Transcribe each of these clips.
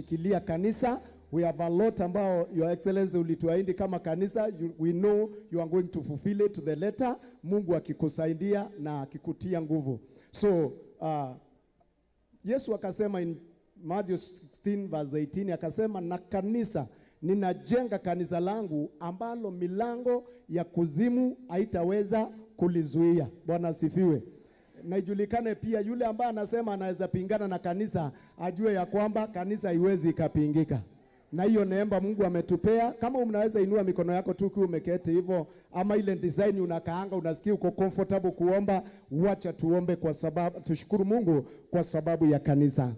tunashikilia kanisa. We have a lot ambao Your Excellency ulituahidi kama kanisa. We know you are going to fulfill it to the letter. Mungu akikusaidia na akikutia nguvu. So Yesu akasema in Matthew 16 verse 18, akasema na kanisa, ninajenga kanisa langu ambalo milango ya kuzimu haitaweza kulizuia. Bwana asifiwe. Na ijulikane pia yule ambaye anasema anaweza pingana na kanisa, ajue ya kwamba kanisa haiwezi ikapingika. Na hiyo neema Mungu ametupea. Kama unaweza inua mikono yako tu ukiwa umeketi hivyo, ama ile design unakaanga unasikia uko comfortable kuomba, wacha tuombe kwa sababu tushukuru Mungu kwa sababu ya kanisa.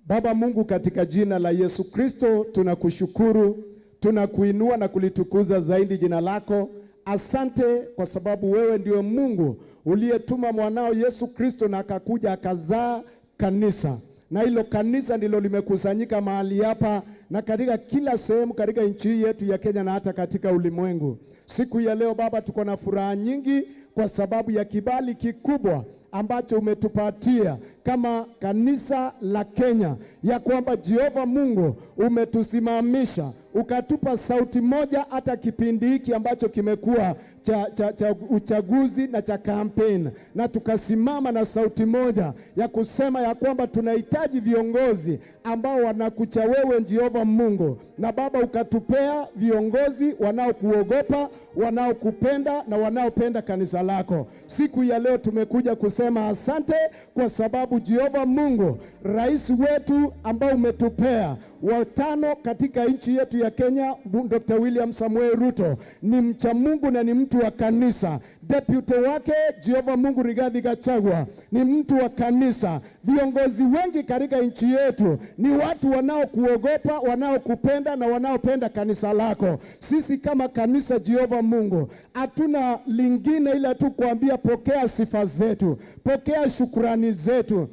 Baba Mungu, katika jina la Yesu Kristo tunakushukuru, tunakuinua na kulitukuza zaidi jina lako. Asante kwa sababu wewe ndio Mungu uliyetuma mwanao Yesu Kristo na akakuja akazaa kanisa. Na hilo kanisa ndilo limekusanyika mahali hapa na katika kila sehemu katika nchi yetu ya Kenya na hata katika ulimwengu. Siku ya leo Baba, tuko na furaha nyingi kwa sababu ya kibali kikubwa ambacho umetupatia kama kanisa la Kenya, ya kwamba Jehova Mungu umetusimamisha, ukatupa sauti moja hata kipindi hiki ambacho kimekuwa cha uchaguzi na cha kampeni, na tukasimama na sauti moja ya kusema ya kwamba tunahitaji viongozi ambao wanakucha wewe Jehova Mungu. Na Baba, ukatupea viongozi wanaokuogopa, wanaokupenda na wanaopenda kanisa lako. Siku ya leo tumekuja kusema asante kwa sababu Jehova Mungu, rais wetu ambao umetupea watano katika nchi yetu ya Kenya, Dr. William Samuel Ruto, ni mcha Mungu na ni mtu wa kanisa. Deputy wake Jehova Mungu Rigathi Gachagua ni mtu wa kanisa. Viongozi wengi katika nchi yetu ni watu wanaokuogopa, wanaokupenda na wanaopenda kanisa lako. Sisi kama kanisa Jehova Mungu, hatuna lingine ila tu kuambia pokea sifa zetu, pokea shukrani zetu.